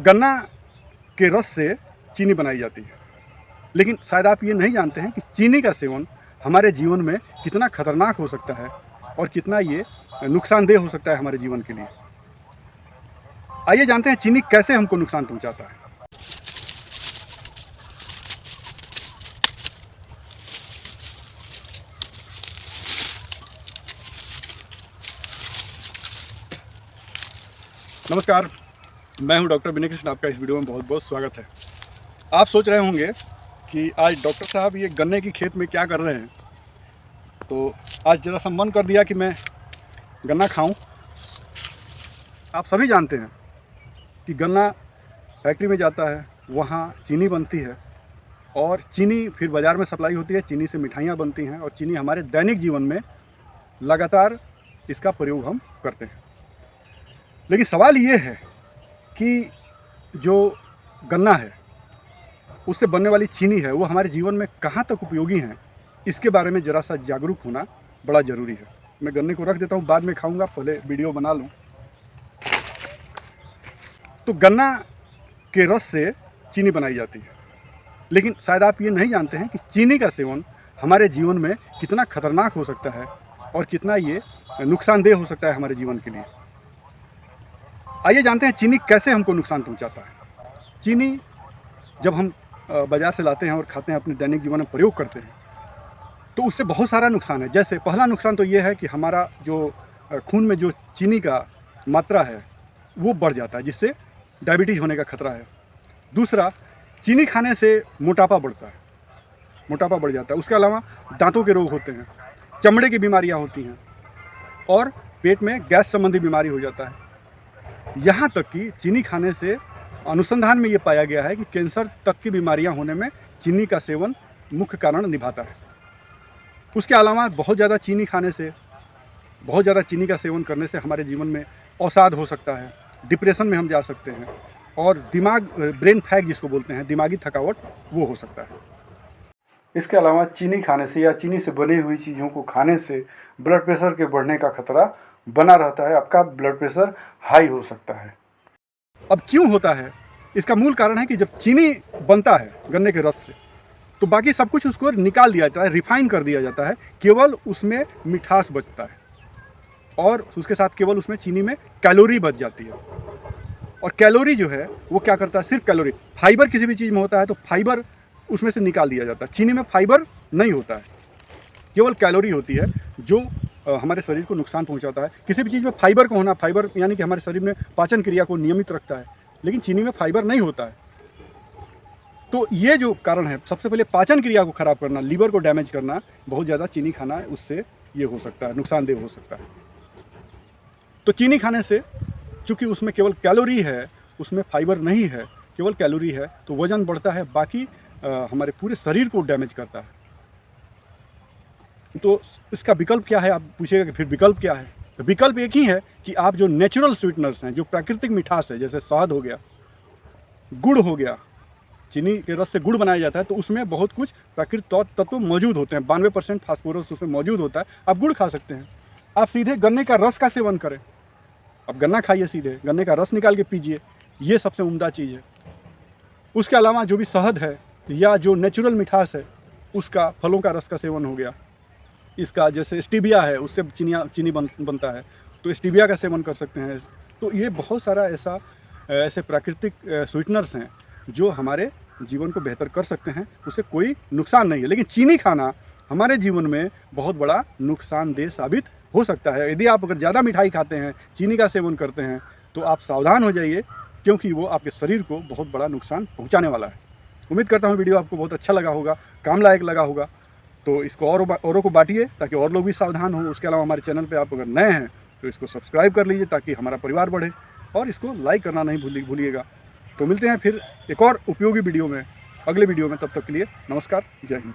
गन्ना के रस से चीनी बनाई जाती है, लेकिन शायद आप ये नहीं जानते हैं कि चीनी का सेवन हमारे जीवन में कितना खतरनाक हो सकता है और कितना ये नुकसानदेह हो सकता है हमारे जीवन के लिए। आइए जानते हैं चीनी कैसे हमको नुकसान पहुंचाता है। नमस्कार, मैं हूं डॉक्टर विनय कृष्ण। आपका इस वीडियो में बहुत बहुत स्वागत है। आप सोच रहे होंगे कि आज डॉक्टर साहब ये गन्ने की खेत में क्या कर रहे हैं, तो आज ज़रा सा मन कर दिया कि मैं गन्ना खाऊं। आप सभी जानते हैं कि गन्ना फैक्ट्री में जाता है, वहाँ चीनी बनती है और चीनी फिर बाज़ार में सप्लाई होती है। चीनी से मिठाइयाँ बनती हैं और चीनी हमारे दैनिक जीवन में लगातार इसका प्रयोग हम करते हैं। लेकिन सवाल ये है कि जो गन्ना है उससे बनने वाली चीनी है वो हमारे जीवन में कहाँ तक उपयोगी है, इसके बारे में ज़रा सा जागरूक होना बड़ा ज़रूरी है। मैं गन्ने को रख देता हूँ, बाद में खाऊंगा, पहले वीडियो बना लूँ। तो गन्ना के रस से चीनी बनाई जाती है, लेकिन शायद आप ये नहीं जानते हैं कि चीनी का सेवन हमारे जीवन में कितना खतरनाक हो सकता है और कितना ये नुकसानदेह हो सकता है हमारे जीवन के लिए। आइए जानते हैं चीनी कैसे हमको नुकसान पहुंचाता है। चीनी जब हम बाज़ार से लाते हैं और खाते हैं, अपने दैनिक जीवन में प्रयोग करते हैं, तो उससे बहुत सारा नुकसान है। जैसे पहला नुकसान तो ये है कि हमारा जो खून में जो चीनी का मात्रा है वो बढ़ जाता है, जिससे डायबिटीज़ होने का खतरा है। दूसरा, चीनी खाने से मोटापा बढ़ता है, मोटापा बढ़ जाता है। उसके अलावा दांतों के रोग होते हैं, चमड़े की बीमारियाँ होती हैं और पेट में गैस संबंधी बीमारी हो जाता है। यहाँ तक कि चीनी खाने से अनुसंधान में ये पाया गया है कि कैंसर तक की बीमारियां होने में चीनी का सेवन मुख्य कारण निभाता है। उसके अलावा बहुत ज़्यादा चीनी खाने से, बहुत ज़्यादा चीनी का सेवन करने से हमारे जीवन में अवसाद हो सकता है, डिप्रेशन में हम जा सकते हैं और ब्रेन फैग जिसको बोलते हैं, दिमागी थकावट, वो हो सकता है। इसके अलावा चीनी खाने से या चीनी से बनी हुई चीज़ों को खाने से ब्लड प्रेशर के बढ़ने का खतरा बना रहता है। आपका ब्लड प्रेशर हाई हो सकता है। अब क्यों होता है? इसका मूल कारण है कि जब चीनी बनता है गन्ने के रस से, तो बाकी सब कुछ उसको निकाल दिया जाता है, रिफाइन कर दिया जाता है। केवल उसमें मिठास बचता है और उसके साथ केवल उसमें चीनी में कैलोरी बच जाती है। और कैलोरी जो है वो क्या करता है? सिर्फ कैलोरी, फाइबर किसी भी चीज़ में होता है तो फाइबर उसमें से निकाल दिया जाता है। चीनी में फाइबर नहीं होता है, केवल कैलोरी होती है जो हमारे शरीर को नुकसान पहुंचाता है। किसी भी चीज़ में फाइबर का होना, फाइबर यानी कि हमारे शरीर में पाचन क्रिया को नियमित रखता है, लेकिन चीनी में फाइबर नहीं होता है। तो ये जो कारण है, सबसे पहले पाचन क्रिया को ख़राब करना, लीवर को डैमेज करना, बहुत ज़्यादा चीनी खाना है, उससे ये हो सकता है, नुकसानदेह हो सकता है। तो चीनी खाने से चूँकि उसमें केवल कैलोरी है, उसमें फाइबर नहीं है, केवल कैलोरी है, तो वज़न बढ़ता है, बाकी हमारे पूरे शरीर को डैमेज करता है। तो इसका विकल्प क्या है? आप पूछिएगा कि फिर विकल्प क्या है? तो विकल्प एक ही है कि आप जो नेचुरल स्वीटनर्स हैं, जो प्राकृतिक मिठास है, जैसे शहद हो गया, गुड़ हो गया, चीनी के रस से गुड़ बनाया जाता है, तो उसमें बहुत कुछ प्राकृतिक तत्व मौजूद होते हैं। 92% फास्फोरस उसमें मौजूद होता है। आप गुड़ खा सकते हैं। आप सीधे गन्ने का रस का सेवन करें। अब गन्ना खाइए, सीधे गन्ने का रस निकाल के पीजिए, ये सबसे उम्दा चीज़ है। उसके अलावा जो भी शहद है या जो नेचुरल मिठास है, उसका, फलों का रस का सेवन हो गया। इसका जैसे स्टीबिया है, उससे चीनी बनता है, तो स्टीबिया का सेवन कर सकते हैं। तो ये बहुत सारा ऐसे प्राकृतिक स्वीटनर्स हैं जो हमारे जीवन को बेहतर कर सकते हैं, उससे कोई नुकसान नहीं है। लेकिन चीनी खाना हमारे जीवन में बहुत बड़ा नुकसानदेह साबित हो सकता है। यदि आप अगर ज़्यादा मिठाई खाते हैं, चीनी का सेवन करते हैं, तो आप सावधान हो जाइए, क्योंकि वो आपके शरीर को बहुत बड़ा नुकसान पहुँचाने वाला है। उम्मीद करता हूँ वीडियो आपको बहुत अच्छा लगा होगा, काम लायक लगा होगा। तो इसको औरों को बांटिए ताकि और लोग भी सावधान हों। उसके अलावा हमारे चैनल पे आप अगर नए हैं तो इसको सब्सक्राइब कर लीजिए ताकि हमारा परिवार बढ़े, और इसको लाइक करना नहीं भूलिएगा। तो मिलते हैं फिर एक और उपयोगी वीडियो में, अगले वीडियो में। तब तक के लिए नमस्कार, जय हिंद।